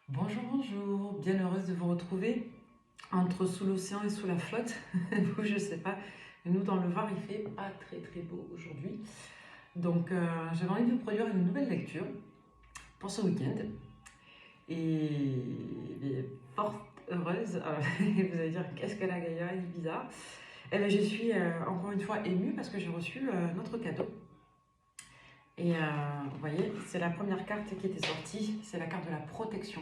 Bonjour, bonjour, bien heureuse de vous retrouver entre sous l'océan et sous la flotte. Vous, je sais pas, mais nous dans le Var, il fait pas très beau aujourd'hui. Donc, j'avais envie de vous produire une nouvelle lecture pour ce week-end. Et forte heureuse, vous allez dire qu'est-ce que la Gaïa est bizarre. Eh bien, je suis encore une fois émue parce que j'ai reçu notre cadeau. Et vous voyez, c'est la première carte qui était sortie, c'est la carte de la protection.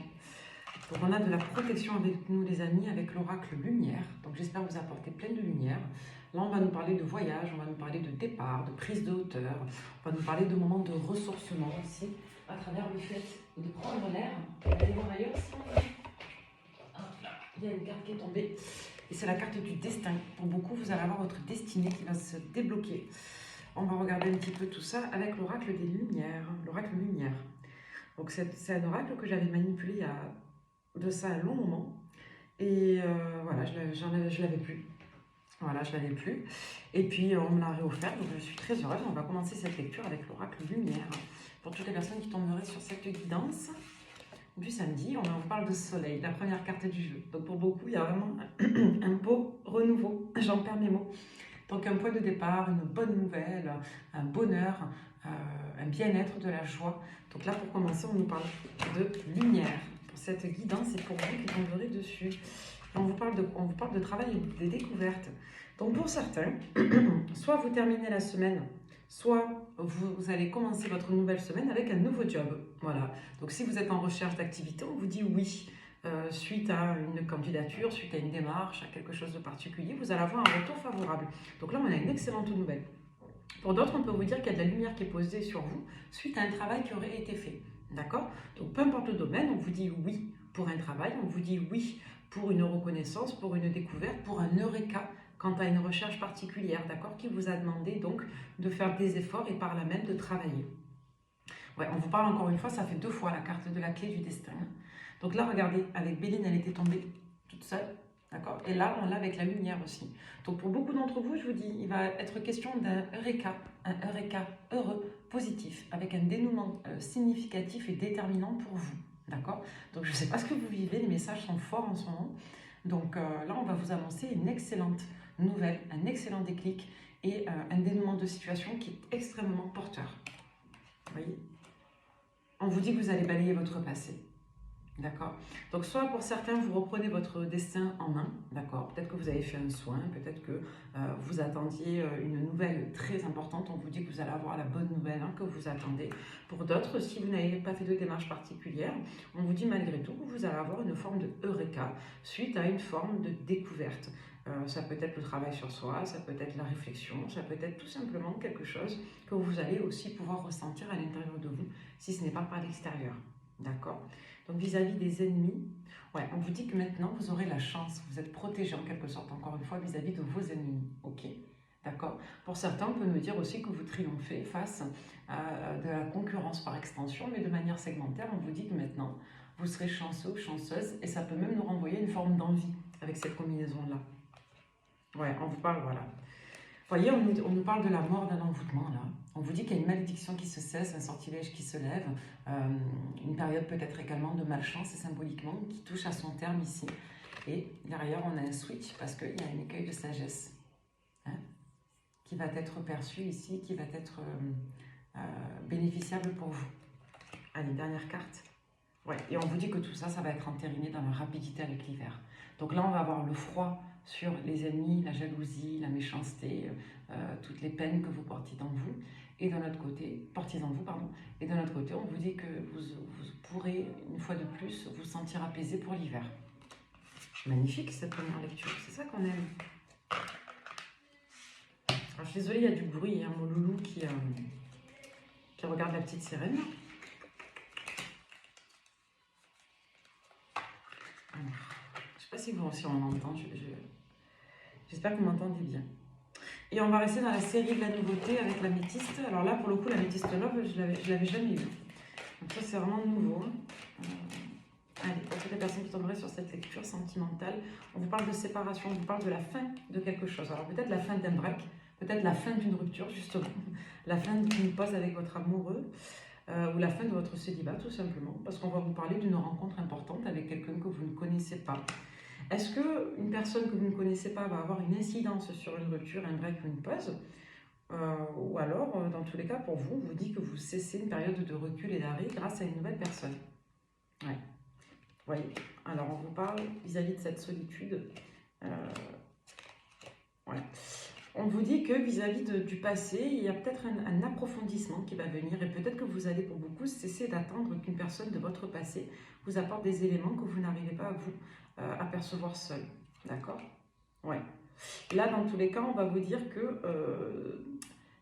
Donc on a de la protection avec nous les amis, avec l'oracle lumière. Donc j'espère vous apporter plein de lumière. Là on va nous parler de voyage, on va nous parler de départ, de prise de hauteur. On va nous parler de moments de ressourcement aussi, à travers le fait de prendre l'air. Allez voir ailleurs. Hop là, il y a une carte qui est tombée. Et c'est la carte du destin. Pour beaucoup, vous allez avoir votre destinée qui va se débloquer. On va regarder un petit peu tout ça avec l'oracle des lumières. L'oracle lumière. Donc c'est un oracle que j'avais manipulé il y a de ça un long moment. Et voilà, je l'avais plus. Voilà, je l'avais plus. Et puis on me l'a réoffert, donc je suis très heureuse. On va commencer cette lecture avec l'oracle lumière. Pour toutes les personnes qui tomberaient sur cette guidance du samedi, on vous parle de soleil, la première carte du jeu. Donc pour beaucoup, il y a vraiment un beau renouveau, j'en perds mes mots. Donc un point de départ, une bonne nouvelle, un bonheur, un bien-être, de la joie. Donc là, pour commencer, on nous parle de lumière. Pour cette guidance, et pour vous qui tomberez dessus. On vous parle de travail et des découvertes. Donc pour certains, soit vous terminez la semaine, soit vous allez commencer votre nouvelle semaine avec un nouveau job. Voilà. Donc si vous êtes en recherche d'activité, on vous dit oui. Suite à une candidature, suite à une démarche, à quelque chose de particulier, vous allez avoir un retour favorable. Donc là, on a une excellente nouvelle. Pour d'autres, on peut vous dire qu'il y a de la lumière qui est posée sur vous suite à un travail qui aurait été fait. D'accord? Donc peu importe le domaine, on vous dit oui pour un travail, on vous dit oui pour une reconnaissance, pour une découverte, pour un eureka quant à une recherche particulière, d'accord? Qui vous a demandé donc de faire des efforts et par là même de travailler. Ouais, on vous parle encore une fois, ça fait 2 fois la carte de la clé du destin. Donc là, regardez, avec Béline, elle était tombée toute seule. D'accord? Et là, on l'a avec la lumière aussi. Donc pour beaucoup d'entre vous, je vous dis, il va être question d'un eureka, un eureka heureux, positif, avec un dénouement significatif et déterminant pour vous. D'accord? Donc je ne sais pas ce que vous vivez, les messages sont forts en ce moment. Donc là, on va vous annoncer une excellente nouvelle, un excellent déclic et un dénouement de situation qui est extrêmement porteur. Vous voyez? On vous dit que vous allez balayer votre passé. D'accord? Donc, soit pour certains, vous reprenez votre destin en main, d'accord? Peut-être que vous avez fait un soin, peut-être que vous attendiez une nouvelle très importante. On vous dit que vous allez avoir la bonne nouvelle que vous attendez. Pour d'autres, si vous n'avez pas fait de démarche particulière, on vous dit malgré tout que vous allez avoir une forme de eureka suite à une forme de découverte. Ça peut être le travail sur soi, ça peut être la réflexion, ça peut être tout simplement quelque chose que vous allez aussi pouvoir ressentir à l'intérieur de vous, si ce n'est pas par l'extérieur. D'accord? Donc vis-à-vis des ennemis, ouais, on vous dit que maintenant vous aurez la chance, vous êtes protégé en quelque sorte, encore une fois, vis-à-vis de vos ennemis. Ok, d'accord? Pour certains, on peut nous dire aussi que vous triomphez face à de la concurrence par extension, mais de manière segmentaire, on vous dit que maintenant vous serez chanceux ou chanceuse, et ça peut même nous renvoyer une forme d'envie avec cette combinaison-là. Ouais, on vous parle, voilà. Vous voyez, on nous parle de la mort d'un envoûtement, là. On vous dit qu'il y a une malédiction qui se cesse, un sortilège qui se lève, une période peut-être également de malchance, et symboliquement, qui touche à son terme ici. Et derrière, on a un switch, parce qu'il y a un écueil de sagesse, hein, qui va être perçu ici, qui va être bénéficiable pour vous. Allez, dernière carte. Ouais, et on vous dit que tout ça, ça va être entériné dans la rapidité avec l'hiver. Donc là, on va avoir le froid sur les ennemis, la jalousie, la méchanceté, toutes les peines que vous portez en vous. Et d'un autre côté, portez en vous, pardon. Et d'un autre côté, on vous dit que vous pourrez, une fois de plus, vous sentir apaisé pour l'hiver. Magnifique cette première lecture, c'est ça qu'on aime. Alors, je suis désolée, il y a du bruit, il y a mon loulou qui regarde la petite sirène. Alors, je ne sais pas si vous aussi on entend, j'espère que vous m'entendez bien. Et on va rester dans la série de la nouveauté avec l'améthyste. Alors là, pour le coup, l'améthyste love, je ne l'avais jamais eu. Donc ça, c'est vraiment nouveau. Allez, pour toutes les personnes qui tomberaient sur cette lecture sentimentale, on vous parle de séparation, on vous parle de la fin de quelque chose. Alors peut-être la fin d'un break, peut-être la fin d'une rupture, justement. La fin d'une pause avec votre amoureux. Ou la fin de votre célibat, tout simplement. Parce qu'on va vous parler d'une rencontre importante pas. Est-ce qu'une personne que vous ne connaissez pas va avoir une incidence sur une rupture, un break ou une pause? Ou alors, dans tous les cas, pour vous, on vous dit que vous cessez une période de recul et d'arrêt grâce à une nouvelle personne. Ouais. Voyez. Alors, on vous parle vis-à-vis de cette solitude. Ouais. On vous dit que vis-à-vis du passé, il y a peut-être un approfondissement qui va venir et peut-être que vous allez pour beaucoup cesser d'attendre qu'une personne de votre passé vous apporte des éléments que vous n'arrivez pas à vous apercevoir seul. D'accord? Ouais. Là, dans tous les cas, on va vous dire que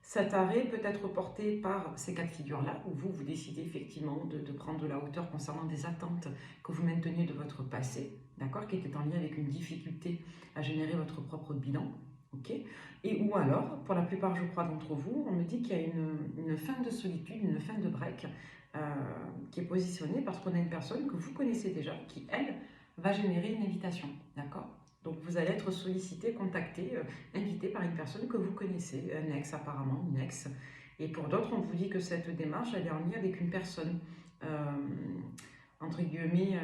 cet arrêt peut être porté par ces cas de figure-là, où vous décidez effectivement de prendre de la hauteur concernant des attentes que vous mainteniez de votre passé, d'accord, qui étaient en lien avec une difficulté à générer votre propre bilan. Okay. Et ou alors, pour la plupart, je crois, d'entre vous, on me dit qu'il y a une fin de solitude, une fin de break qui est positionnée parce qu'on a une personne que vous connaissez déjà, qui, elle, va générer une invitation, d'accord? Donc, vous allez être sollicité, contacté, invité par une personne que vous connaissez, un ex apparemment, une ex. Et pour d'autres, on vous dit que cette démarche, elle est en lien avec une personne, entre guillemets,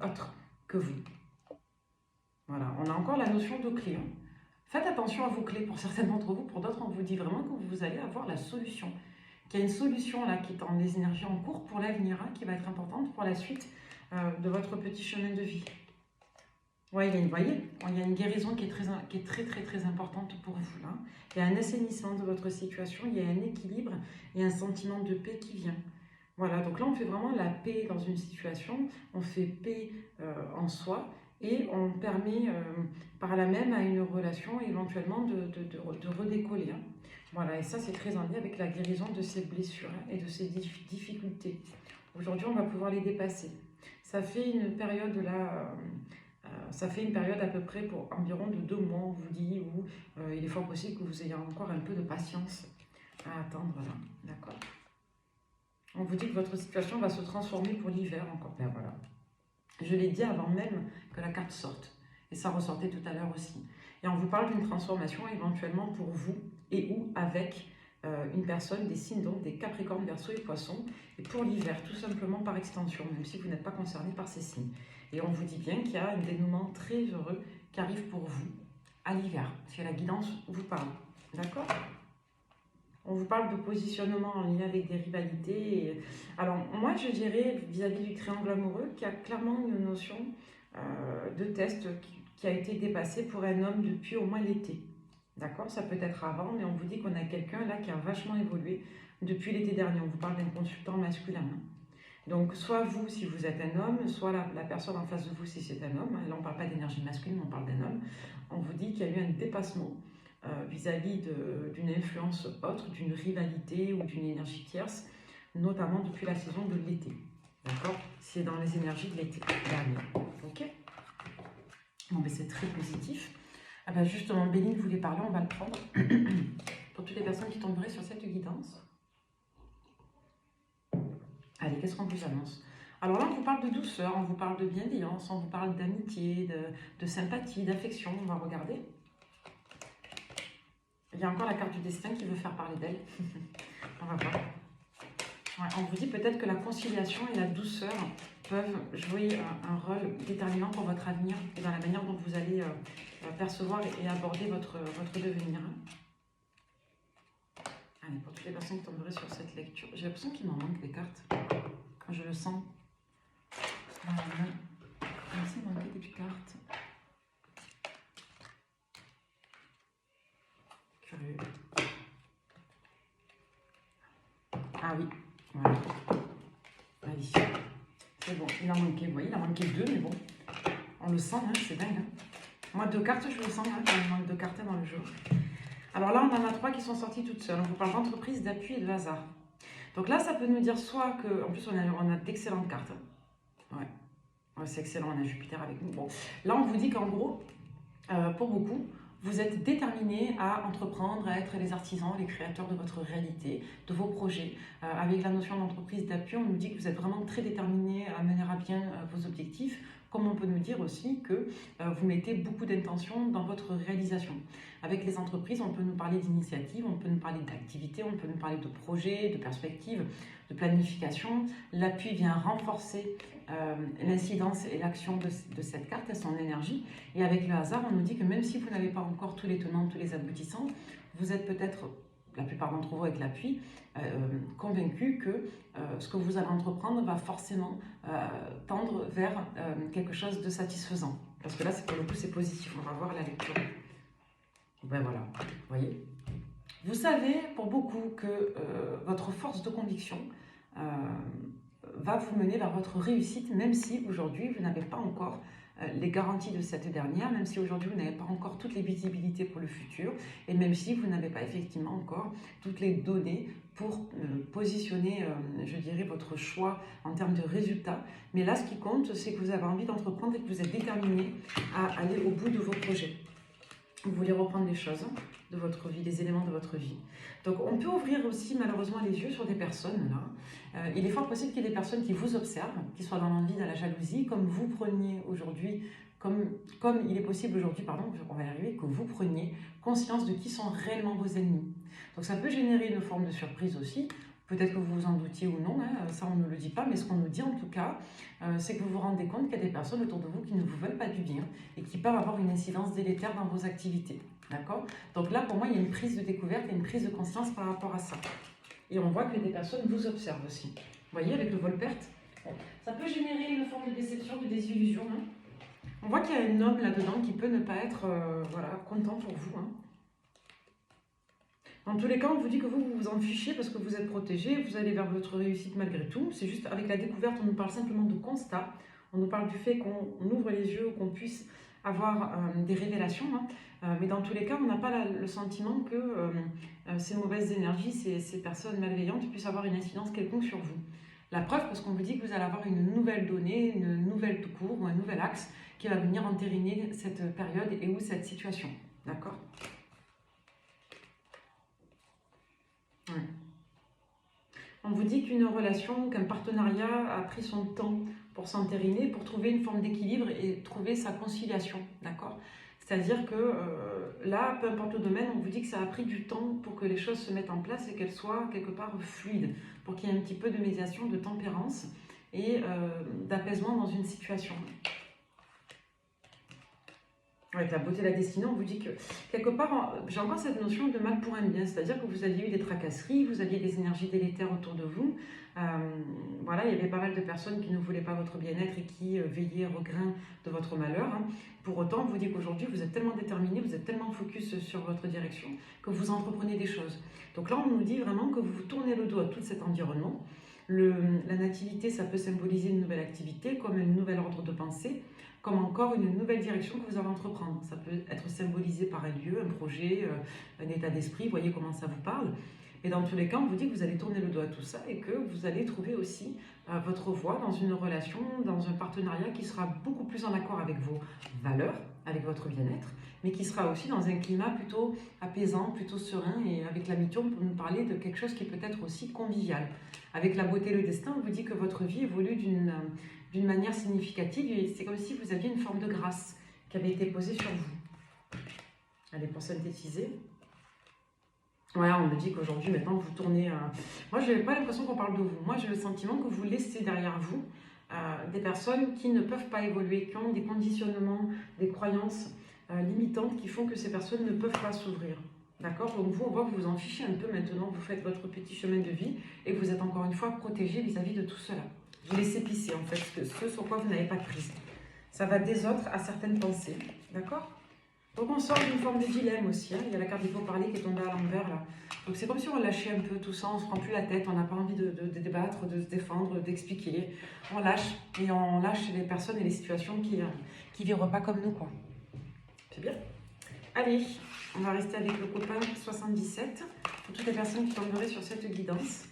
autre que vous. Voilà, on a encore la notion de clé. Hein. Faites attention à vos clés pour certains d'entre vous, pour d'autres, on vous dit vraiment que vous allez avoir la solution. Qu'il y a une solution là qui est dans les énergies en cours pour l'avenir, hein, qui va être importante pour la suite de votre petit chemin de vie. Ouais, vous voyez, il y a une guérison qui est très importante pour vous. Là. Il y a un assainissement de votre situation, il y a un équilibre et un sentiment de paix qui vient. Voilà, donc là on fait vraiment la paix dans une situation, on fait paix en soi et on permet par là même à une relation éventuellement de redécoller. Hein. Voilà, et ça c'est très en lien avec la guérison de ces blessures hein, et de ces difficultés. Aujourd'hui on va pouvoir les dépasser. Ça fait une période là... ça fait une période à peu près pour environ de 2 mois, on vous dit, où il est fort possible que vous ayez encore un peu de patience à attendre. Là. D'accord. On vous dit que votre situation va se transformer pour l'hiver encore. Ben voilà. Je l'ai dit avant même que la carte sorte. Et ça ressortait tout à l'heure aussi. Et on vous parle d'une transformation éventuellement pour vous et ou avec une personne des signes, donc des Capricornes, Verseaux et Poissons. Et pour l'hiver, tout simplement par extension, même si vous n'êtes pas concerné par ces signes. Et on vous dit bien qu'il y a un dénouement très heureux qui arrive pour vous à l'hiver. C'est la guidance vous parle. D'accord ? On vous parle de positionnement en lien avec des rivalités. Alors, moi, je dirais, vis-à-vis du triangle amoureux, qu'il y a clairement une notion de test qui a été dépassée pour un homme depuis au moins l'été. D'accord? Ça peut être avant, mais on vous dit qu'on a quelqu'un là qui a vachement évolué depuis l'été dernier. On vous parle d'un consultant masculin. Hein. Donc, soit vous, si vous êtes un homme, soit la personne en face de vous, si c'est un homme. Là, on ne parle pas d'énergie masculine, on parle d'un homme. On vous dit qu'il y a eu un dépassement vis-à-vis d'une influence autre, d'une rivalité ou d'une énergie tierce, notamment depuis la saison de l'été. D'accord? C'est dans les énergies de l'été dernier. Ok? Bon, mais c'est très positif. Ah ben justement, Béline voulait parler, on va le prendre. Pour toutes les personnes qui tomberaient sur cette guidance. Allez, qu'est-ce qu'on vous annonce? Alors là, on vous parle de douceur, on vous parle de bienveillance, on vous parle d'amitié, de sympathie, d'affection. On va regarder. Il y a encore la carte du destin qui veut faire parler d'elle. On va voir. Ouais, on vous dit peut-être que la conciliation et la douceur peuvent jouer un rôle déterminant pour votre avenir et dans la manière dont vous allez percevoir et aborder votre devenir. Allez, pour toutes les personnes qui tomberaient sur cette lecture, j'ai l'impression qu'il m'en manque des cartes. Quand je le sens. Comme s'il manquait des cartes. Curieux. Ah oui, voilà. Allez. C'est bon, il en manquait, vous voyez, il en manquait 2, mais bon. On le sent, hein, c'est dingue. Hein. Moi, 2 cartes, je le sens, hein, quand il manque 2 cartes dans le jeu. Alors là, on en a 3 qui sont sorties toutes seules. On vous parle d'entreprise, d'appui et de hasard. Donc là, ça peut nous dire soit que... En plus, on a d'excellentes cartes. Ouais, c'est excellent, on a Jupiter avec nous. Bon, là, on vous dit qu'en gros, pour beaucoup, vous êtes déterminés à entreprendre, à être les artisans, les créateurs de votre réalité, de vos projets. Avec la notion d'entreprise d'appui, on nous dit que vous êtes vraiment très déterminés à mener à bien vos objectifs, comme on peut nous dire aussi que vous mettez beaucoup d'intention dans votre réalisation. Avec les entreprises, on peut nous parler d'initiatives, on peut nous parler d'activités, on peut nous parler de projets, de perspectives. de planification. L'appui vient renforcer l'incidence et l'action de cette carte et son énergie. Et avec le hasard, on nous dit que même si vous n'avez pas encore tous les tenants, tous les aboutissants, vous êtes peut-être, la plupart d'entre vous avec l'appui, convaincus que ce que vous allez entreprendre va forcément tendre vers quelque chose de satisfaisant. Parce que là, pour le coup, c'est positif. On va voir la lecture. Ben voilà, vous voyez. Vous savez, pour beaucoup, que votre force de conviction va vous mener vers votre réussite, même si aujourd'hui, vous n'avez pas encore les garanties de cette dernière, même si aujourd'hui, vous n'avez pas encore toutes les visibilités pour le futur, et même si vous n'avez pas effectivement encore toutes les données pour positionner, je dirais, votre choix en termes de résultats. Mais là, ce qui compte, c'est que vous avez envie d'entreprendre et que vous êtes déterminé à aller au bout de vos projets. Vous voulez reprendre les choses de votre vie, les éléments de votre vie. Donc on peut ouvrir aussi malheureusement les yeux sur des personnes là. Il est fort possible qu'il y ait des personnes qui vous observent, qui soient dans l'envie, dans la jalousie, comme vous preniez aujourd'hui, comme il est possible aujourd'hui, pardon, on va y arriver, que vous preniez conscience de qui sont réellement vos ennemis. Donc ça peut générer une forme de surprise aussi. Peut-être que vous vous en doutiez ou non, hein, ça on ne le dit pas, mais ce qu'on nous dit en tout cas, c'est que vous vous rendez compte qu'il y a des personnes autour de vous qui ne vous veulent pas du bien et qui peuvent avoir une incidence délétère dans vos activités. D'accord? Donc là, pour moi, il y a une prise de découverte et une prise de conscience par rapport à ça. Et on voit que des personnes vous observent aussi. Vous voyez, avec le vol-perte, ça peut générer une forme de déception, de désillusion. Hein. On voit qu'il y a un homme là-dedans qui peut ne pas être voilà, content pour vous. Hein. Dans tous les cas, on vous dit que vous vous en fichez parce que vous êtes protégé, vous allez vers votre réussite malgré tout. C'est juste avec la découverte, on nous parle simplement de constat. On nous parle du fait qu'on ouvre les yeux, qu'on puisse avoir des révélations. Hein. Mais dans tous les cas, on n'a pas le sentiment que ces mauvaises énergies, ces personnes malveillantes puissent avoir une incidence quelconque sur vous. La preuve, parce qu'on vous dit que vous allez avoir une nouvelle donnée, une nouvelle cour ou un nouvel axe qui va venir entériner cette période et ou cette situation. D'accord ? Ouais. On vous dit qu'une relation, qu'un partenariat a pris son temps pour s'entériner, pour trouver une forme d'équilibre et trouver sa conciliation, d'accord? C'est-à-dire que là, peu importe le domaine, on vous dit que ça a pris du temps pour que les choses se mettent en place et qu'elles soient quelque part fluides, pour qu'il y ait un petit peu de médiation, de tempérance et d'apaisement dans une situation. Avec la beauté de la destinée, on vous dit que quelque part, j'ai encore cette notion de mal pour un bien, c'est-à-dire que vous aviez eu des tracasseries, vous aviez des énergies délétères autour de vous. Voilà, il y avait pas mal de personnes qui ne voulaient pas votre bien-être et qui veillaient au grain de votre malheur. Hein. Pour autant, on vous dit qu'aujourd'hui, vous êtes tellement déterminé, vous êtes tellement focus sur votre direction que vous entreprenez des choses. Donc là, on nous dit vraiment que vous tournez le dos à tout cet environnement. La nativité, ça peut symboliser une nouvelle activité, comme un nouvel ordre de pensée, comme encore une nouvelle direction que vous allez entreprendre. Ça peut être symbolisé par un lieu, un projet, un état d'esprit, voyez comment ça vous parle. Et dans tous les cas, on vous dit que vous allez tourner le dos à tout ça et que vous allez trouver aussi votre voie dans une relation, dans un partenariat qui sera beaucoup plus en accord avec vos valeurs, avec votre bien-être, mais qui sera aussi dans un climat plutôt apaisant, plutôt serein, et avec la mi-tourne pour nous parler de quelque chose qui peut être aussi convivial. Avec la beauté et le destin, on vous dit que votre vie évolue d'une manière significative et c'est comme si vous aviez une forme de grâce qui avait été posée sur vous. Allez, pour synthétiser. Ouais, on me dit qu'aujourd'hui, maintenant, vous tournez... Moi, je n'ai pas l'impression qu'on parle de vous. Moi, j'ai le sentiment que vous laissez derrière vous des personnes qui ne peuvent pas évoluer, qui ont des conditionnements, des croyances limitantes qui font que ces personnes ne peuvent pas s'ouvrir. D'accord? Donc vous, on voit que vous vous en fichez un peu maintenant, vous faites votre petit chemin de vie et vous êtes encore une fois protégé vis-à-vis de tout cela. Vous laissez pisser en fait ce sur quoi vous n'avez pas de prise. Ça va des autres à certaines pensées. D'accord? Donc on sort d'une forme de dilemme aussi. Hein. Il y a la carte des pourparlers qui est tombée à l'envers là. Donc c'est comme si on lâchait un peu tout ça, on ne se prend plus la tête, on n'a pas envie de débattre, de se défendre, d'expliquer. On lâche et on lâche les personnes et les situations qui ne vivent pas comme nous, quoi. C'est bien. Allez, on va rester avec le copain 77 pour toutes les personnes qui tomberaient sur cette guidance.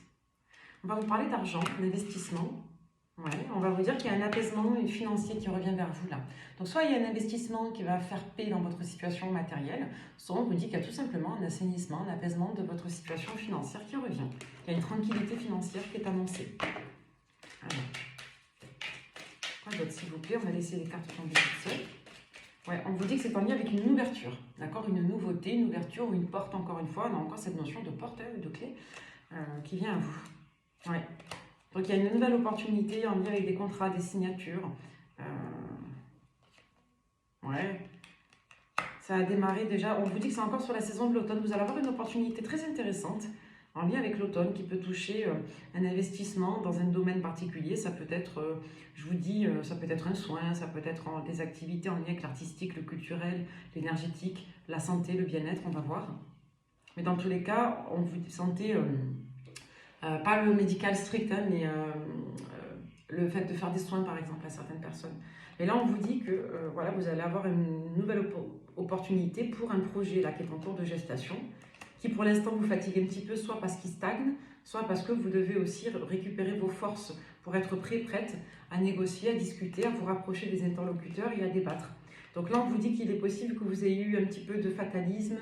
On va vous parler d'argent, d'investissement. Ouais, on va vous dire qu'il y a un apaisement financier qui revient vers vous là. Donc soit il y a un investissement qui va faire paix dans votre situation matérielle, soit on vous dit qu'il y a tout simplement un assainissement, un apaisement de votre situation financière qui revient. Il y a une tranquillité financière qui est annoncée. Alors, quoi d'autre s'il vous plaît? On va laisser les cartes tomber toutes seules. Ouais, on vous dit que c'est en lien avec une ouverture, d'accord? Une nouveauté, une ouverture ou une porte encore une fois. On a encore cette notion de porte, de clé qui vient à vous. Ouais. Donc il y a une nouvelle opportunité en lien avec des contrats, des signatures. Ouais. Ça a démarré déjà. On vous dit que c'est encore sur la saison de l'automne. Vous allez avoir une opportunité très intéressante en lien avec l'automne qui peut toucher un investissement dans un domaine particulier. Ça peut être, je vous dis, ça peut être un soin, ça peut être des activités en lien avec l'artistique, le culturel, l'énergétique, la santé, le bien-être, on va voir. Mais dans tous les cas, on vous santé, pas le médical strict, hein, mais le fait de faire des soins par exemple à certaines personnes. Et là, on vous dit que voilà, vous allez avoir une nouvelle opportunité pour un projet là, qui est en cours de gestation, qui pour l'instant vous fatigue un petit peu, soit parce qu'il stagne, soit parce que vous devez aussi récupérer vos forces pour être prêt, prête à négocier, à discuter, à vous rapprocher des interlocuteurs et à débattre. Donc là, on vous dit qu'il est possible que vous ayez eu un petit peu de fatalisme,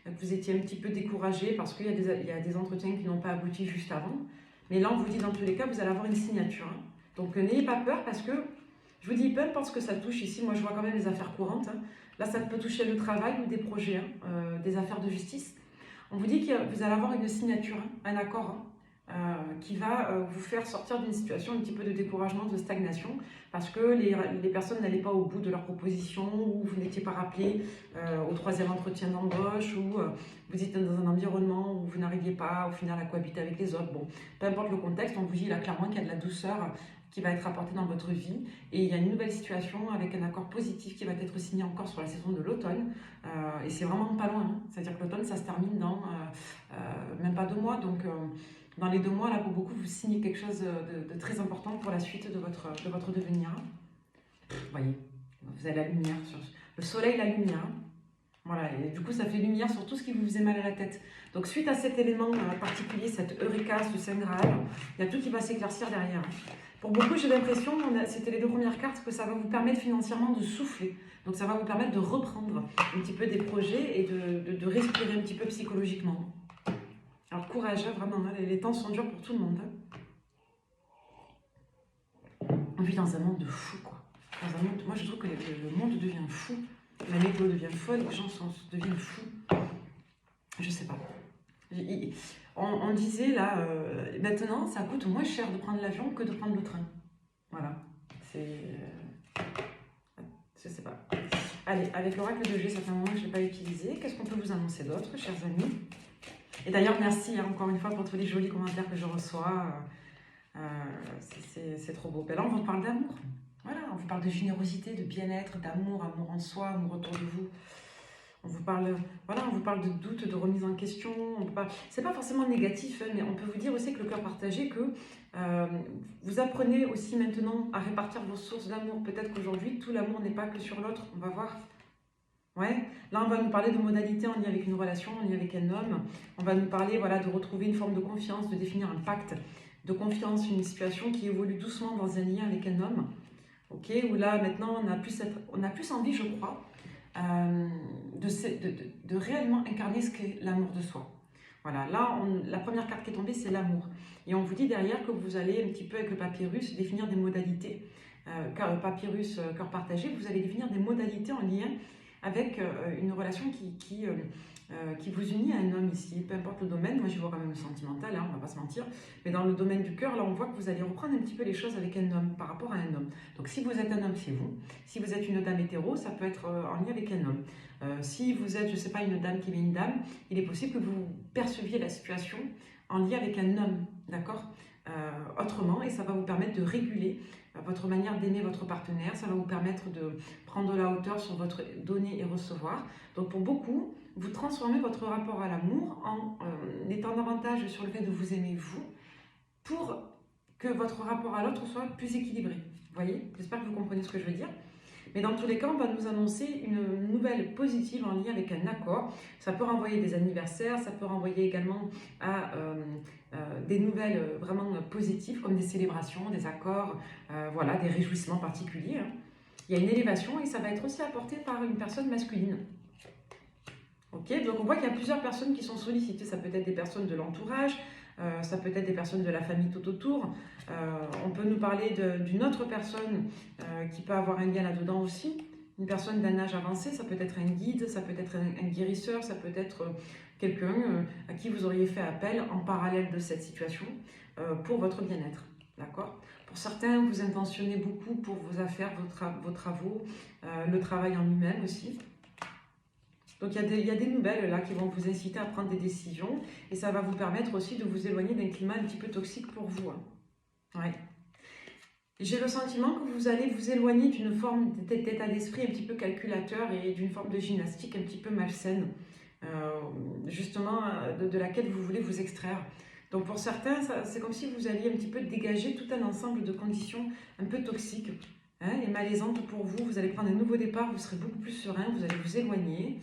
que vous étiez un petit peu découragé parce qu'il y a des entretiens qui n'ont pas abouti juste avant. Mais là, on vous dit dans tous les cas, vous allez avoir une signature. Hein. Donc n'ayez pas peur parce que, je vous dis, peu importe ce que ça touche ici, moi je vois quand même les affaires courantes. Hein. Là, ça peut toucher le travail ou des projets, hein, des affaires de justice. On vous dit que vous allez avoir une signature, hein, un accord, hein, qui va vous faire sortir d'une situation un petit peu de découragement, de stagnation, parce que les personnes n'allaient pas au bout de leur proposition, ou vous n'étiez pas rappelé au troisième entretien d'embauche, ou vous étiez dans un environnement où vous n'arriviez pas au final à cohabiter avec les autres. Bon, peu importe le contexte, on vous dit là clairement qu'il y a de la douceur qui va être apportée dans votre vie, et il y a une nouvelle situation avec un accord positif qui va être signé encore sur la saison de l'automne, et c'est vraiment pas loin, hein. C'est-à-dire que l'automne ça se termine dans même pas 2 mois, donc dans les 2 mois là pour beaucoup vous signez quelque chose de très important pour la suite de votre devenir. Vous voyez, vous avez la lumière, sur le soleil, la lumière. Voilà, et du coup ça fait lumière sur tout ce qui vous faisait mal à la tête. Donc suite à cet élément particulier, cette Eureka, ce Saint Graal, il y a tout qui va s'éclaircir derrière. Pour beaucoup, j'ai l'impression, c'était les 2 premières cartes, que ça va vous permettre financièrement de souffler. Donc ça va vous permettre de reprendre un petit peu des projets et de respirer un petit peu psychologiquement. Alors courage, hein, vraiment, hein, les temps sont durs pour tout le monde. Hein. On vit dans un monde de fou, quoi. Dans un monde, moi je trouve que le monde devient fou, la météo devient folle, les gens deviennent fous. Je sais pas. On disait là, maintenant ça coûte moins cher de prendre l'avion que de prendre le train. Voilà, c'est... je sais pas. Allez, avec l'oracle de G, ça fait un moment que je ne l'ai pas utilisé. Qu'est-ce qu'on peut vous annoncer d'autre, chers amis? Et d'ailleurs, merci hein, encore une fois pour tous les jolis commentaires que je reçois. C'est trop beau. Et là, on vous parle d'amour. Voilà, on vous parle de générosité, de bien-être, d'amour, amour en soi, amour autour de vous. On vous parle, voilà, on vous parle de doute, de remise en question. C'est pas forcément négatif, hein, mais on peut vous dire aussi que le cœur partagé, que vous apprenez aussi maintenant à répartir vos sources d'amour. Peut-être qu'aujourd'hui, tout l'amour n'est pas que sur l'autre. On va voir. Ouais. Là, on va nous parler de modalités en lien avec une relation, en lien avec un homme. On va nous parler, voilà, de retrouver une forme de confiance, de définir un pacte de confiance, une situation qui évolue doucement dans un lien avec un homme. Ok, où là, maintenant, on a plus envie, je crois, de réellement incarner ce qu'est l'amour de soi. Voilà, là, la première carte qui est tombée, c'est l'amour. Et on vous dit derrière que vous allez un petit peu avec le papyrus définir des modalités. Papyrus, cœur partagé, vous allez définir des modalités en lien avec une relation qui vous unit à un homme ici, peu importe le domaine. Moi, je vois quand même le sentimental, hein, on va pas se mentir. Mais dans le domaine du cœur, là, on voit que vous allez reprendre un petit peu les choses avec un homme, par rapport à un homme. Donc, si vous êtes un homme, c'est vous. Si vous êtes une dame hétéro, ça peut être en lien avec un homme. Si vous êtes, je sais pas, une dame qui met une dame, il est possible que vous perceviez la situation en lien avec un homme, d'accord, autrement, et ça va vous permettre de réguler votre manière d'aimer votre partenaire, ça va vous permettre de prendre de la hauteur sur votre donner et recevoir. Donc pour beaucoup, vous transformez votre rapport à l'amour en étant davantage sur le fait de vous aimer vous, pour que votre rapport à l'autre soit plus équilibré. Vous voyez? J'espère que vous comprenez ce que je veux dire. Mais dans tous les cas, on va nous annoncer une nouvelle positive en lien avec un accord. Ça peut renvoyer des anniversaires, ça peut renvoyer également à des nouvelles vraiment positives, comme des célébrations, des accords, voilà, des réjouissements particuliers. Hein. Il y a une élévation et ça va être aussi apporté par une personne masculine. Ok, donc on voit qu'il y a plusieurs personnes qui sont sollicitées. Ça peut être des personnes de l'entourage, ça peut être des personnes de la famille tout autour. On peut nous parler d'une autre personne qui peut avoir un lien là-dedans aussi. une personne d'un âge avancé, ça peut être un guide, ça peut être un guérisseur, ça peut être quelqu'un à qui vous auriez fait appel en parallèle de cette situation pour votre bien-être. D'accord? Pour certains, vous intentionnez beaucoup pour vos affaires, vos travaux, le travail en lui-même aussi. Donc il y a des nouvelles là qui vont vous inciter à prendre des décisions et ça va vous permettre aussi de vous éloigner d'un climat un petit peu toxique pour vous. Hein. Ouais. J'ai le sentiment que vous allez vous éloigner d'une forme d'état d'esprit un petit peu calculateur et d'une forme de gymnastique un petit peu malsaine, justement de laquelle vous voulez vous extraire. Donc pour certains, c'est comme si vous alliez un petit peu dégager tout un ensemble de conditions un peu toxiques hein, et malaisantes pour vous. Vous allez prendre un nouveau départ, vous serez beaucoup plus serein, vous allez vous éloigner.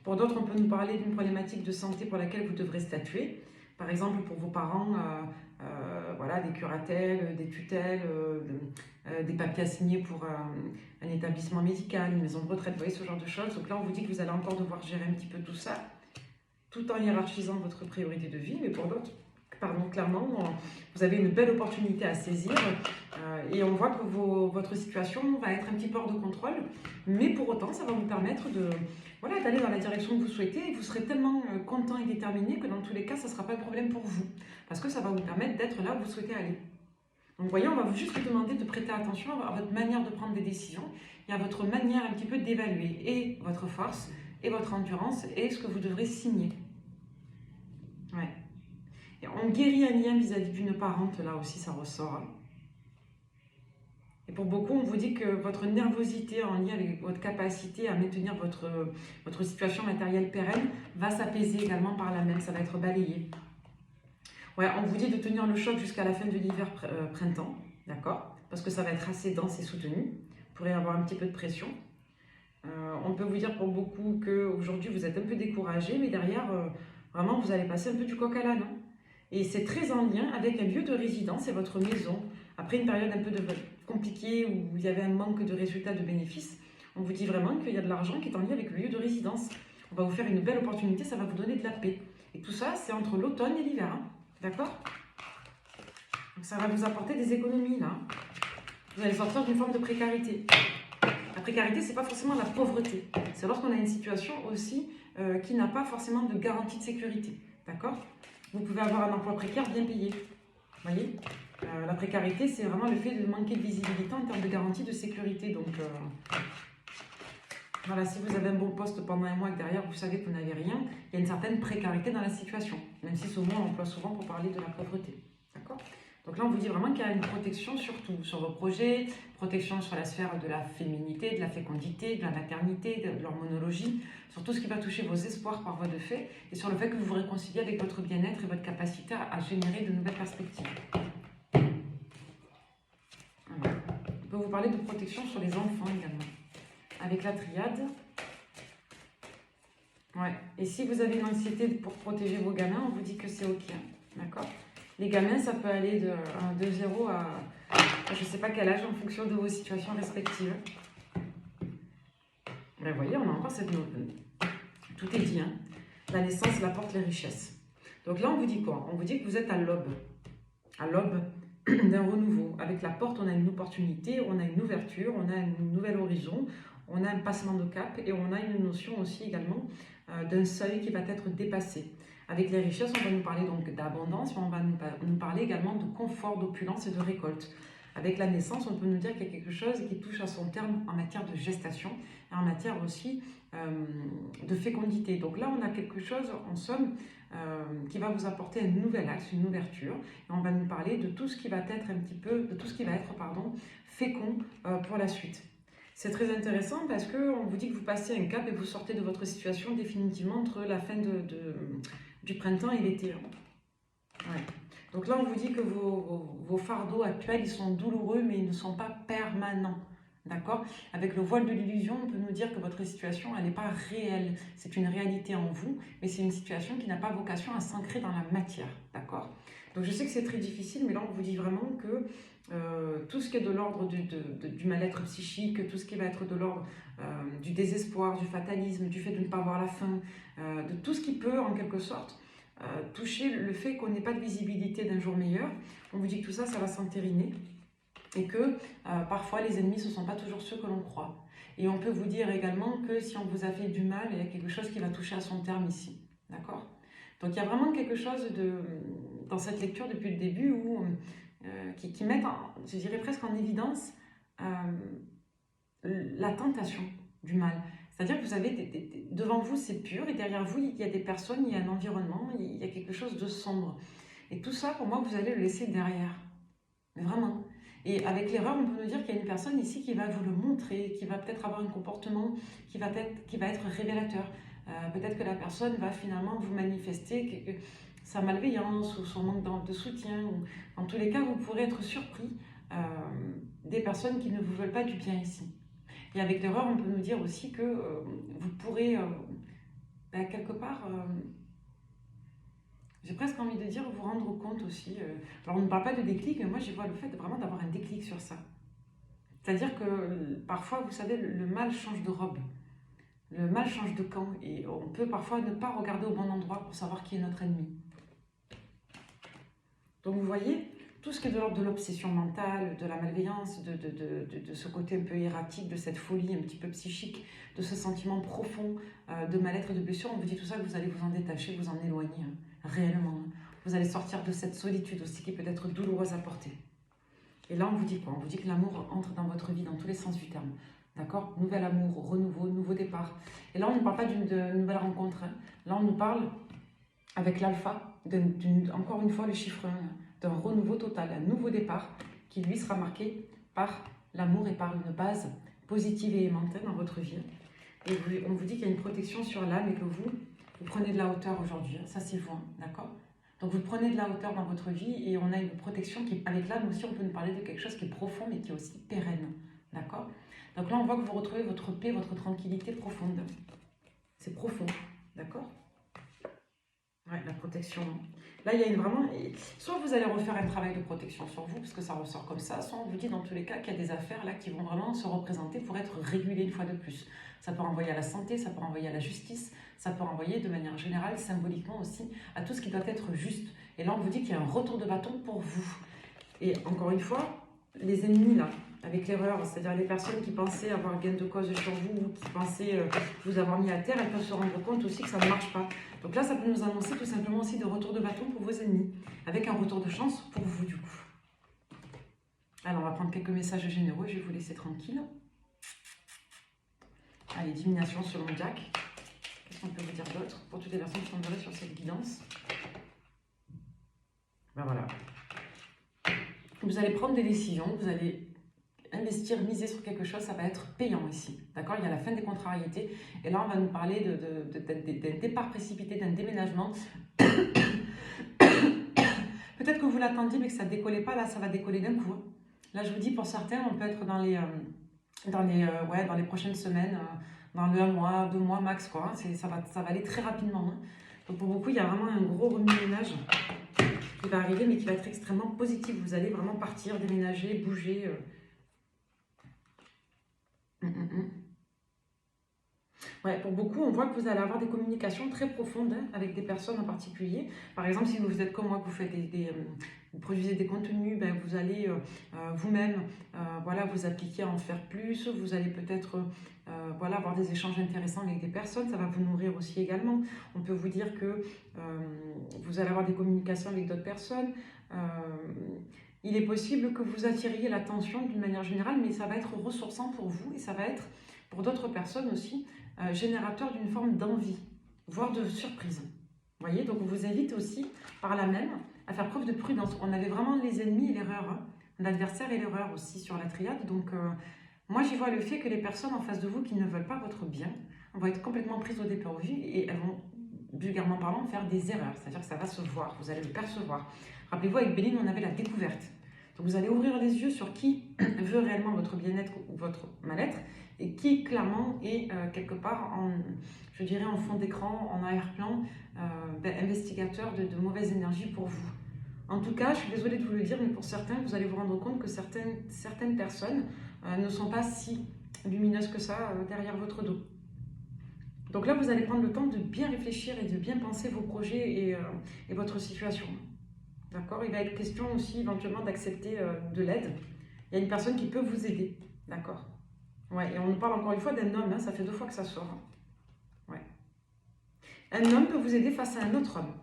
Pour d'autres, on peut nous parler d'une problématique de santé pour laquelle vous devrez statuer. Par exemple, pour vos parents, voilà, des curatelles, des tutelles, des papiers à signer pour un établissement médical, une maison de retraite, vous voyez, ce genre de choses. Donc là, on vous dit que vous allez encore devoir gérer un petit peu tout ça, tout en hiérarchisant votre priorité de vie. Mais pour d'autres, clairement, vous avez une belle opportunité à saisir et on voit que votre situation va être un petit peu hors de contrôle, mais pour autant, ça va vous permettre voilà, d'aller dans la direction que vous souhaitez et vous serez tellement content et déterminé que dans tous les cas, ça ne sera pas de problème pour vous parce que ça va vous permettre d'être là où vous souhaitez aller. Donc, vous voyez, on va juste vous demander de prêter attention à votre manière de prendre des décisions et à votre manière un petit peu d'évaluer et votre force et votre endurance et ce que vous devrez signer. Ouais. Et on guérit un lien vis-à-vis d'une parente, là aussi ça ressort. Et pour beaucoup, on vous dit que votre nervosité en lien avec votre capacité à maintenir votre situation matérielle pérenne va s'apaiser également par la même, ça va être balayé. Ouais, on vous dit de tenir le choc jusqu'à la fin de l'hiver-printemps, d'accord? Parce que ça va être assez dense et soutenu. Vous pourrez avoir un petit peu de pression. On peut vous dire pour beaucoup qu'aujourd'hui vous êtes un peu découragé, mais derrière, vraiment, vous allez passer un peu du coq à l'âne. Et c'est très en lien avec un lieu de résidence et votre maison. Après une période un peu compliquée où il y avait un manque de résultats de bénéfices, on vous dit vraiment qu'il y a de l'argent qui est en lien avec le lieu de résidence. On va vous faire une belle opportunité, ça va vous donner de la paix. Et tout ça, c'est entre l'automne et l'hiver. Hein. D'accord? Donc ça va vous apporter des économies là. Vous allez sortir d'une forme de précarité. La précarité, ce n'est pas forcément la pauvreté. C'est lorsqu'on a une situation aussi qui n'a pas forcément de garantie de sécurité. D'accord? Vous pouvez avoir un emploi précaire bien payé. Vous voyez, la précarité, c'est vraiment le fait de manquer de visibilité en termes de garantie de sécurité. Donc, voilà, si vous avez un bon poste pendant un mois et que derrière, vous savez que vous n'avez rien, il y a une certaine précarité dans la situation. Même si ce mot, on emploie souvent pour parler de la pauvreté. D'accord? Donc là, on vous dit vraiment qu'il y a une protection sur tout, sur vos projets, protection sur la sphère de la féminité, de la fécondité, de la maternité, de l'hormonologie, sur tout ce qui va toucher vos espoirs par voie de fait, et sur le fait que vous vous réconciliez avec votre bien-être et votre capacité à générer de nouvelles perspectives. Alors, on peut vous parler de protection sur les enfants également, avec la triade. Ouais. Et si vous avez une anxiété pour protéger vos gamins, on vous dit que c'est OK. D'accord? Les gamins, ça peut aller de 0 à je ne sais pas quel âge en fonction de vos situations respectives. Vous voyez, on a encore cette note. Tout est dit. Hein. La naissance, la porte, les richesses. Donc là, on vous dit quoi? On vous dit que vous êtes à l'aube d'un renouveau. Avec la porte, on a une opportunité, on a une ouverture, on a un nouvel horizon, on a un passement de cap et on a une notion aussi également d'un seuil qui va être dépassé. Avec les richesses, on va nous parler donc d'abondance, mais on va nous parler également de confort, d'opulence et de récolte. Avec la naissance, on peut nous dire qu'il y a quelque chose qui touche à son terme en matière de gestation et en matière aussi de fécondité. Donc là, on a quelque chose, en somme, qui va vous apporter un nouvel axe, une ouverture. Et on va nous parler de tout ce qui va être fécond pour la suite. C'est très intéressant parce qu'on vous dit que vous passez un cap et vous sortez de votre situation définitivement entre la fin du printemps et l'été. Ouais. Donc là, on vous dit que vos fardeaux actuels, ils sont douloureux, mais ils ne sont pas permanents. D'accord? Avec le voile de l'illusion, on peut nous dire que votre situation, elle n'est pas réelle. C'est une réalité en vous, mais c'est une situation qui n'a pas vocation à s'ancrer dans la matière. D'accord? Donc je sais que c'est très difficile, mais là, on vous dit vraiment que tout ce qui est de l'ordre du mal-être psychique, tout ce qui va être de l'ordre du désespoir, du fatalisme, du fait de ne pas voir la fin, de tout ce qui peut, en quelque sorte, toucher le fait qu'on n'ait pas de visibilité d'un jour meilleur. On vous dit que tout ça, ça va s'entériner. et que parfois les ennemis, ce ne sont pas toujours ceux que l'on croit. Et on peut vous dire également que si on vous a fait du mal, il y a quelque chose qui va toucher à son terme ici. D'accord? Donc il y a vraiment quelque chose dans cette lecture depuis le début qui met, je dirais presque en évidence la tentation du mal. C'est-à-dire que vous avez devant vous c'est pur et derrière vous il y a des personnes, il y a un environnement, il y a quelque chose de sombre. Et tout ça pour moi vous allez le laisser derrière. Mais vraiment. Et avec l'erreur, on peut nous dire qu'il y a une personne ici qui va vous le montrer, qui va peut-être avoir un comportement qui va être révélateur. Peut-être que la personne va finalement vous manifester sa malveillance ou son manque de soutien. Ou, en tous les cas, vous pourrez être surpris des personnes qui ne vous veulent pas du bien ici. Et avec l'erreur, on peut nous dire aussi que vous pourrez, quelque part, j'ai presque envie de dire, vous rendre compte aussi. Alors, on ne parle pas de déclic, mais moi, je vois le fait vraiment d'avoir un déclic sur ça. C'est-à-dire que parfois, vous savez, le mal change de robe. Le mal change de camp. Et on peut parfois ne pas regarder au bon endroit pour savoir qui est notre ennemi. Donc, vous voyez, tout ce qui est de l'ordre de l'obsession mentale, de la malveillance, de ce côté un peu erratique, de cette folie un petit peu psychique, de ce sentiment profond de mal-être et de blessure, on vous dit tout ça, que vous allez vous en détacher, vous en éloigner, réellement. Vous allez sortir de cette solitude aussi qui peut être douloureuse à porter. Et là, on vous dit quoi? On vous dit que l'amour entre dans votre vie dans tous les sens du terme. D'accord? Nouvel amour, renouveau, nouveau départ. Et là, on ne parle pas d'une nouvelle rencontre. Hein. Là, on nous parle, avec l'alpha, encore une fois, le chiffre 1, d'un renouveau total, un nouveau départ qui, lui, sera marqué par l'amour et par une base positive et aimantée dans votre vie. Et on vous dit qu'il y a une protection sur l'âme et que vous prenez de la hauteur aujourd'hui. Hein. Ça, c'est vous, hein, d'accord? Donc, vous prenez de la hauteur dans votre vie et on a une protection qui, avec l'âme aussi, on peut nous parler de quelque chose qui est profond mais qui est aussi pérenne, d'accord? Donc là, on voit que vous retrouvez votre paix, votre tranquillité profonde. C'est profond, d'accord? Ouais, la protection. Là, il y a vraiment... Soit vous allez refaire un travail de protection sur vous, parce que ça ressort comme ça, soit on vous dit dans tous les cas qu'il y a des affaires là qui vont vraiment se représenter pour être régulées une fois de plus. Ça peut renvoyer à la santé, ça peut renvoyer à la justice, ça peut renvoyer de manière générale, symboliquement aussi, à tout ce qui doit être juste. Et là, on vous dit qu'il y a un retour de bâton pour vous. Et encore une fois, les ennemis là, avec l'erreur, c'est-à-dire les personnes qui pensaient avoir gain de cause sur vous, ou qui pensaient vous avoir mis à terre, elles peuvent se rendre compte aussi que ça ne marche pas. Donc là, ça peut nous annoncer tout simplement aussi de retour de bâton pour vos ennemis, avec un retour de chance pour vous du coup. Alors, on va prendre quelques messages généreux, je vais vous laisser tranquille. Allez, divination selon Jack. Qu'est-ce qu'on peut vous dire d'autre pour toutes les personnes qui tomberaient sur cette guidance? Ben voilà. Vous allez prendre des décisions, vous allez investir, miser sur quelque chose, ça va être payant ici. D'accord? Il y a la fin des contrariétés. Et là, on va nous parler d'un départ précipité, d'un déménagement. Peut-être que vous l'attendiez, mais que ça ne décollait pas. Là, ça va décoller d'un coup. Là, je vous dis, pour certains, on peut être dans les prochaines semaines, dans le 1 mois, 2 mois max, quoi. Ça va aller très rapidement. Hein. Donc, pour beaucoup, il y a vraiment un gros remue-ménage qui va arriver, mais qui va être extrêmement positif. Vous allez vraiment partir, déménager, bouger. Ouais, pour beaucoup, on voit que vous allez avoir des communications très profondes hein, avec des personnes en particulier. Par exemple, si vous êtes comme moi, que vous faites vous produisez des contenus, ben, vous allez vous-même voilà, vous appliquer à en faire plus. Vous allez peut-être voilà, avoir des échanges intéressants avec des personnes. Ça va vous nourrir aussi également. On peut vous dire que vous allez avoir des communications avec d'autres personnes. Il est possible que vous attiriez l'attention d'une manière générale, mais ça va être ressourçant pour vous et ça va être pour d'autres personnes aussi générateur d'une forme d'envie, voire de surprise. Vous voyez, donc on vous invite aussi par là même à faire preuve de prudence. On avait vraiment les ennemis et l'erreur, hein, l'adversaire et l'erreur aussi sur la triade. Donc moi j'y vois le fait que les personnes en face de vous qui ne veulent pas votre bien vont être complètement prises au dépourvu et elles vont, vulgairement parlant, faire des erreurs. C'est-à-dire que ça va se voir, vous allez le percevoir. Rappelez-vous, avec Béline, on avait la découverte. Donc vous allez ouvrir les yeux sur qui veut réellement votre bien-être ou votre mal-être et qui clairement est quelque part je dirais en fond d'écran, en arrière-plan, investigateur de mauvaises énergies pour vous. En tout cas, je suis désolée de vous le dire, mais pour certains, vous allez vous rendre compte que certaines personnes ne sont pas si lumineuses que ça derrière votre dos. Donc là, vous allez prendre le temps de bien réfléchir et de bien penser vos projets et votre situation. D'accord? Il va être question aussi éventuellement d'accepter de l'aide Il y a une personne qui peut vous aider, d'accord? Ouais, et on nous parle encore une fois d'un homme, hein, ça fait 2 fois que ça sort. Hein. Ouais. Un homme peut vous aider face à un autre homme,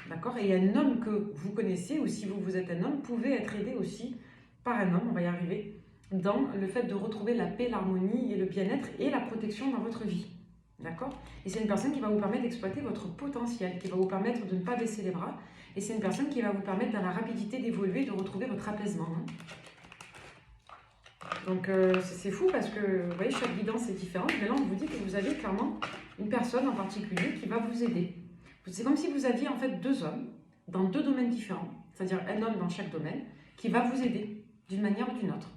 d'accord? Et un homme que vous connaissez, ou si vous êtes un homme, pouvez être aidé aussi par un homme, on va y arriver, dans le fait de retrouver la paix, l'harmonie et le bien-être et la protection dans votre vie, d'accord? Et c'est une personne qui va vous permettre d'exploiter votre potentiel, qui va vous permettre de ne pas baisser les bras, et c'est une personne qui va vous permettre dans la rapidité d'évoluer, de retrouver votre apaisement. Hein. Donc c'est fou parce que vous voyez, chaque guidance est différente, mais là on vous dit que vous avez clairement une personne en particulier qui va vous aider. C'est comme si vous aviez en fait 2 hommes dans 2 domaines différents, c'est-à-dire un homme dans chaque domaine qui va vous aider d'une manière ou d'une autre.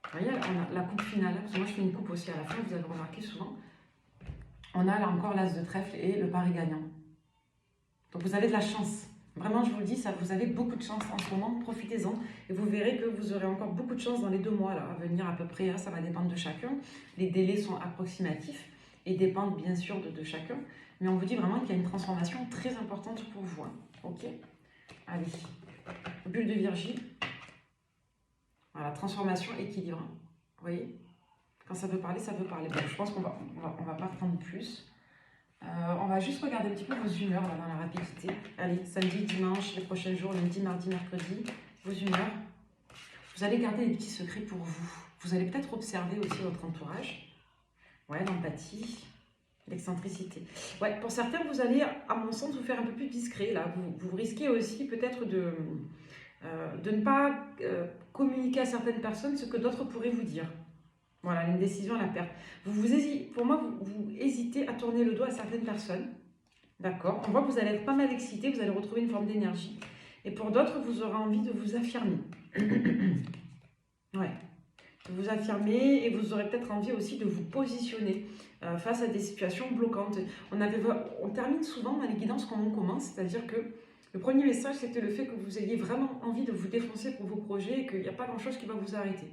Vous voyez, on a la coupe finale, parce que moi je fais une coupe aussi à la fin, vous avez remarqué souvent. On a là encore l'as de trèfle et le pari gagnant. Donc vous avez de la chance. Vraiment, je vous le dis, ça, vous avez beaucoup de chance en ce moment, profitez-en. Et vous verrez que vous aurez encore beaucoup de chance dans les 2 mois là, à venir à peu près. Hein, ça va dépendre de chacun. Les délais sont approximatifs et dépendent bien sûr de chacun. Mais on vous dit vraiment qu'il y a une transformation très importante pour vous. Hein. Ok? Allez. Bulle de Virgile. Voilà, transformation, équilibre. Vous voyez? Quand ça veut parler, ça veut parler. Bon, je pense qu'on va pas prendre plus. On va juste regarder un petit peu vos humeurs là, dans la rapidité. Allez, samedi, dimanche, les prochains jours, lundi, mardi, mercredi, vos humeurs. Vous allez garder des petits secrets pour vous. Vous allez peut-être observer aussi votre entourage. Ouais, l'empathie, l'excentricité. Ouais, pour certains, vous allez, à mon sens, vous faire un peu plus discret. Là, vous risquez aussi peut-être de ne pas communiquer à certaines personnes ce que d'autres pourraient vous dire. Voilà, une décision à la perte. Pour moi, vous hésitez à tourner le dos à certaines personnes. D'accord? On voit que vous allez être pas mal excité, vous allez retrouver une forme d'énergie. Et pour d'autres, vous aurez envie de vous affirmer. Ouais. De vous affirmer et vous aurez peut-être envie aussi de vous positionner face à des situations bloquantes. On termine souvent dans les guidances quand on commence, c'est-à-dire que le premier message, c'était le fait que vous ayez vraiment envie de vous défoncer pour vos projets et qu'il n'y a pas grand-chose qui va vous arrêter.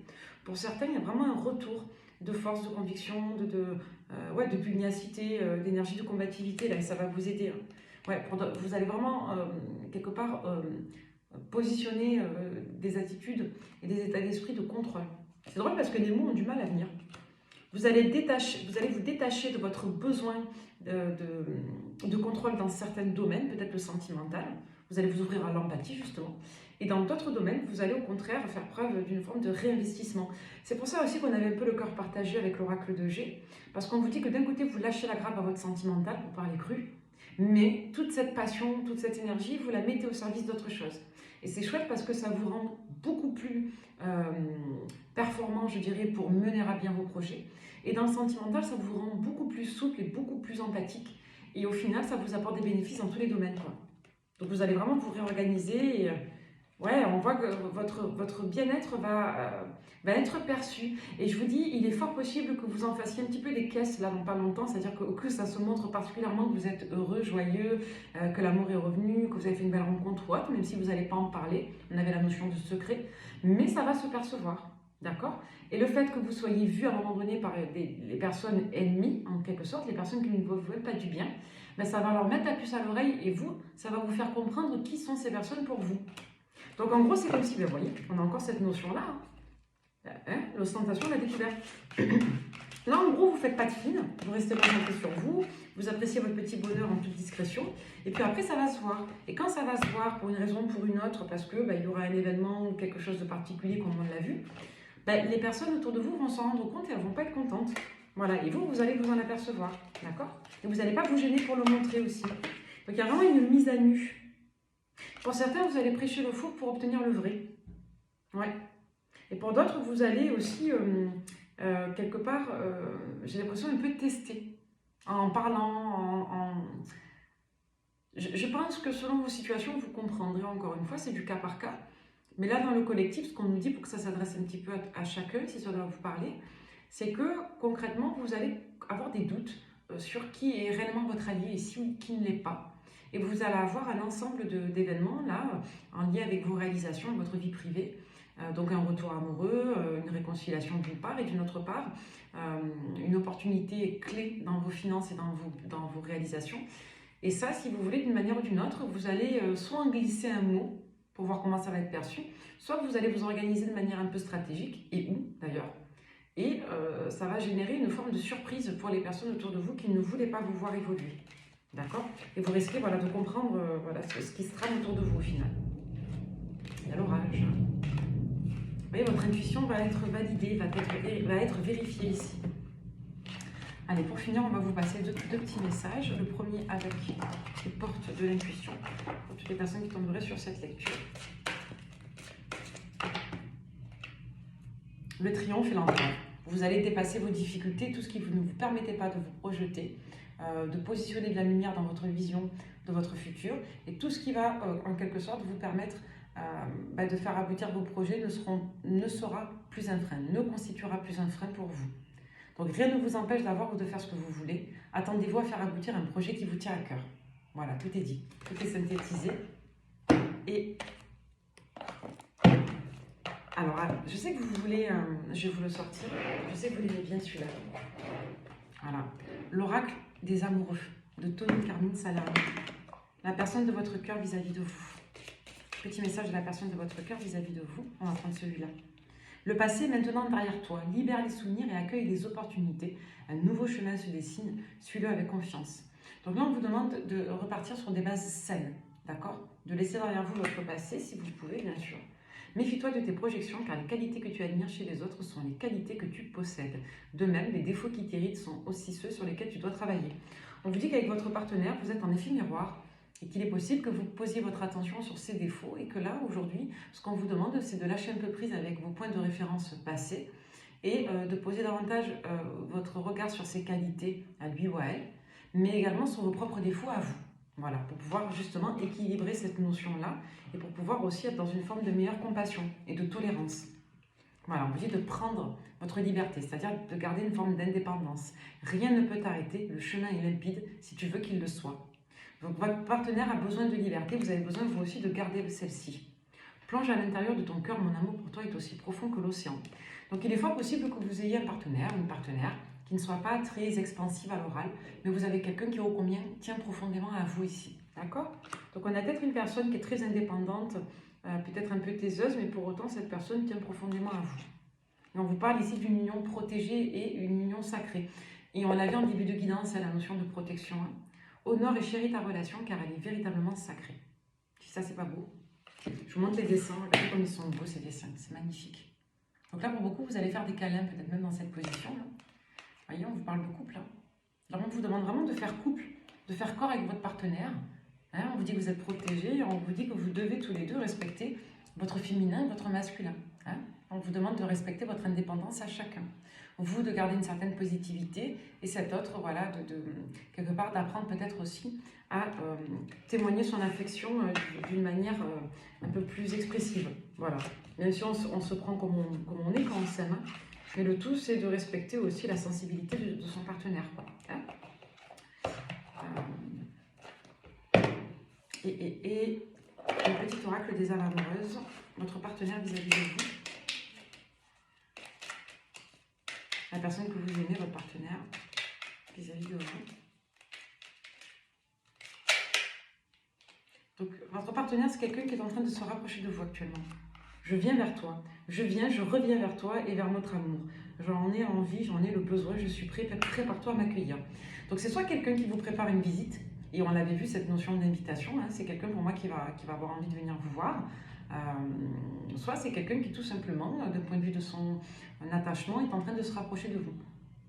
Pour certains, il y a vraiment un retour de force, de conviction, de pugnacité, d'énergie de combativité, là, et ça va vous aider. Hein. Ouais, vous allez vraiment, quelque part, positionner des attitudes et des états d'esprit de contrôle. C'est drôle parce que les mots ont du mal à venir. Vous allez vous détacher de votre besoin de contrôle dans certains domaines, peut-être le sentimental. Vous allez vous ouvrir à l'empathie, justement. Et dans d'autres domaines, vous allez au contraire faire preuve d'une forme de réinvestissement. C'est pour ça aussi qu'on avait un peu le cœur partagé avec l'oracle de G, parce qu'on vous dit que d'un côté, vous lâchez la grappe à votre sentimental, pour parler cru, mais toute cette passion, toute cette énergie, vous la mettez au service d'autre chose. Et c'est chouette parce que ça vous rend beaucoup plus performant, je dirais, pour mener à bien vos projets. Et dans le sentimental, ça vous rend beaucoup plus souple et beaucoup plus empathique. Et au final, ça vous apporte des bénéfices dans tous les domaines, quoi. Donc vous allez vraiment vous réorganiser. Et, ouais, on voit que votre bien-être va être perçu. Et je vous dis, il est fort possible que vous en fassiez un petit peu des caisses là dans pas longtemps. C'est-à-dire que ça se montre particulièrement que vous êtes heureux, joyeux, que l'amour est revenu, que vous avez fait une belle rencontre ou autre, même si vous n'allez pas en parler. On avait la notion de secret. Mais ça va se percevoir. D'accord? Et le fait que vous soyez vu à un moment donné par les personnes ennemies, en quelque sorte, les personnes qui ne vous veulent pas du bien, ben ça va leur mettre la puce à l'oreille et vous, ça va vous faire comprendre qui sont ces personnes pour vous. Donc en gros, c'est comme si, ben, vous voyez, on a encore cette notion-là, hein, l'ostentation, la découverte. Là, en gros, vous ne faites pas de fine, vous restez concentré sur vous, vous appréciez votre petit bonheur en toute discrétion, et puis après, ça va se voir. Et quand ça va se voir, pour une raison ou pour une autre, parce que ben, il y aura un événement ou quelque chose de particulier, comme on l'a vu, ben, les personnes autour de vous vont s'en rendre compte et elles ne vont pas être contentes. Voilà, et vous allez vous en apercevoir, d'accord? Et vous n'allez pas vous gêner pour le montrer aussi. Donc il y a vraiment une mise à nu. Pour certains, vous allez prêcher le faux pour obtenir le vrai. Ouais. Et pour d'autres, vous allez aussi, quelque part, j'ai l'impression un peu tester. En parlant, Je pense que selon vos situations, vous comprendrez encore une fois, c'est du cas par cas. Mais là, dans le collectif, ce qu'on nous dit pour que ça s'adresse un petit peu à chacun, si ça doit vous parler, c'est que concrètement, vous allez avoir des doutes sur qui est réellement votre allié et qui ne l'est pas. Et vous allez avoir un ensemble d'événements là, en lien avec vos réalisations et votre vie privée. Donc un retour amoureux, une réconciliation d'une part et d'une autre part, une opportunité clé dans vos finances et dans vos réalisations. Et ça, si vous voulez, d'une manière ou d'une autre, vous allez soit en glisser un mot, pour voir comment ça va être perçu, soit vous allez vous organiser de manière un peu stratégique, et où d'ailleurs, et ça va générer une forme de surprise pour les personnes autour de vous qui ne voulaient pas vous voir évoluer. D'accord? Et vous risquez voilà, de comprendre voilà, ce qui se trame autour de vous au final. Il y a l'orage. Vous voyez, votre intuition va être validée, va être vérifiée ici. Allez, pour finir, on va vous passer deux petits messages. Le premier avec les portes de l'intuition, pour toutes les personnes qui tomberaient sur cette lecture. Le triomphe et l'empereur. Vous allez dépasser vos difficultés, tout ce qui ne vous permettait pas de vous projeter, de positionner de la lumière dans votre vision de votre futur, et tout ce qui va, en quelque sorte, vous permettre de faire aboutir vos projets ne sera plus un frein, ne constituera plus un frein pour vous. Donc rien ne vous empêche d'avoir ou de faire ce que vous voulez. Attendez-vous à faire aboutir un projet qui vous tient à cœur. Voilà, tout est dit, tout est synthétisé. Et alors, je sais que vous voulez, je vais vous le sortir, je sais que vous l'aimez bien celui-là. Voilà, l'oracle des amoureux de Tony Carmine Salerno. La personne de votre cœur vis-à-vis de vous. Petit message de la personne de votre cœur vis-à-vis de vous. On va prendre celui-là. Le passé est maintenant derrière toi. Libère les souvenirs et accueille les opportunités. Un nouveau chemin se dessine. Suis-le avec confiance. Donc là, on vous demande de repartir sur des bases saines. D'accord? De laisser derrière vous votre passé, si vous le pouvez, bien sûr. Méfie-toi de tes projections, car les qualités que tu admires chez les autres sont les qualités que tu possèdes. De même, les défauts qui t'irritent sont aussi ceux sur lesquels tu dois travailler. On vous dit qu'avec votre partenaire, vous êtes en effet miroir, et qu'il est possible que vous posiez votre attention sur ces défauts et que là, aujourd'hui, ce qu'on vous demande, c'est de lâcher un peu prise avec vos points de référence passés et de poser davantage votre regard sur ses qualités à lui ou à elle, mais également sur vos propres défauts à vous. Voilà, pour pouvoir justement équilibrer cette notion-là et pour pouvoir aussi être dans une forme de meilleure compassion et de tolérance. Voilà, on vous dit de prendre votre liberté, c'est-à-dire de garder une forme d'indépendance. Rien ne peut t'arrêter, le chemin est limpide si tu veux qu'il le soit. Donc votre partenaire a besoin de liberté, vous avez besoin vous aussi de garder celle-ci. Plonge à l'intérieur de ton cœur, mon amour pour toi est aussi profond que l'océan. Donc il est fort possible que vous ayez un partenaire, une partenaire, qui ne soit pas très expansive à l'oral, mais vous avez quelqu'un qui, ô combien, tient profondément à vous ici. D'accord? Donc on a peut-être une personne qui est très indépendante, peut-être un peu taiseuse, mais pour autant cette personne tient profondément à vous. Et on vous parle ici d'une union protégée et une union sacrée. Et on l'a vu en début de guidance, la notion de protection. Hein. Honore et chéris ta relation car elle est véritablement sacrée. Si ça, c'est pas beau. Je vous montre les dessins. Regardez comme ils sont beaux ces dessins. C'est magnifique. Donc là, pour beaucoup, vous allez faire des câlins, peut-être même dans cette position. Là. Vous voyez, on vous parle de couple. Hein. Alors, on vous demande vraiment de faire couple, de faire corps avec votre partenaire. Hein, on vous dit que vous êtes protégés. On vous dit que vous devez tous les deux respecter votre féminin et votre masculin. Hein. On vous demande de respecter votre indépendance à chacun. Vous, de garder une certaine positivité et cet autre, voilà, quelque part, d'apprendre peut-être aussi à témoigner son affection d'une manière un peu plus expressive. Voilà. Même si on se prend comme on est quand on s'aime, hein. Mais le tout, c'est de respecter aussi la sensibilité de son partenaire. Quoi. Hein. Et le petit oracle des âmes amoureuses, votre partenaire vis-à-vis de vous. La personne que vous aimez, votre partenaire, vis-à-vis de vous. Donc, votre partenaire, c'est quelqu'un qui est en train de se rapprocher de vous actuellement. Je viens vers toi. Je reviens vers toi et vers notre amour. J'en ai envie, j'en ai le besoin, je suis prépare-toi à m'accueillir. Donc, c'est soit quelqu'un qui vous prépare une visite, et on l'avait vu, cette notion d'invitation, hein, c'est quelqu'un pour moi qui va avoir envie de venir vous voir. Soit c'est quelqu'un qui tout simplement, d'un point de vue de son attachement, est en train de se rapprocher de vous.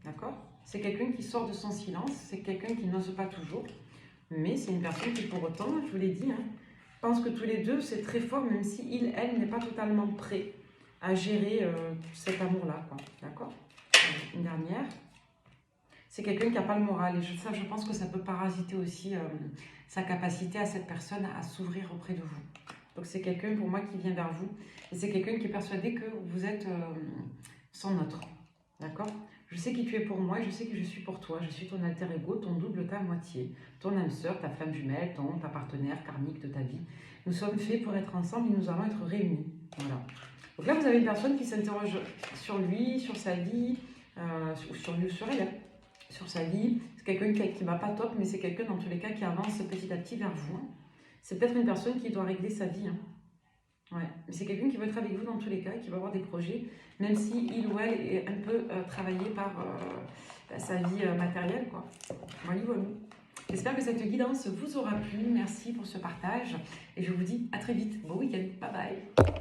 D'accord? C'est quelqu'un qui sort de son silence, c'est quelqu'un qui n'ose pas toujours, mais c'est une personne qui pour autant, je vous l'ai dit, hein, pense que tous les deux c'est très fort, même si elle n'est pas totalement prêt à gérer cet amour-là. D'accord? Une dernière. C'est quelqu'un qui n'a pas le moral, et ça je pense que ça peut parasiter aussi sa capacité à cette personne à s'ouvrir auprès de vous. Donc c'est quelqu'un pour moi qui vient vers vous, et c'est quelqu'un qui est persuadé que vous êtes son autre. D'accord? Je sais qui tu es pour moi, et je sais que je suis pour toi. Je suis ton alter ego, ton double, ta moitié, ton âme sœur, ta flamme jumelle, ta partenaire karmique de ta vie. Nous sommes faits pour être ensemble et nous allons être réunis. Voilà. Donc là, vous avez une personne qui s'interroge sur lui, sur sa vie, sur lui, sur elle, sur sa vie. C'est quelqu'un qui ne va pas top, mais c'est quelqu'un dans tous les cas qui avance petit à petit vers vous. Hein. C'est peut-être une personne qui doit régler sa vie. Hein. Ouais, mais c'est quelqu'un qui veut être avec vous dans tous les cas, qui va avoir des projets, même si il ou elle est un peu travaillé par sa vie matérielle, quoi. Voilà, voilà. J'espère que cette guidance vous aura plu. Merci pour ce partage et je vous dis à très vite. Bon week-end. Bye bye.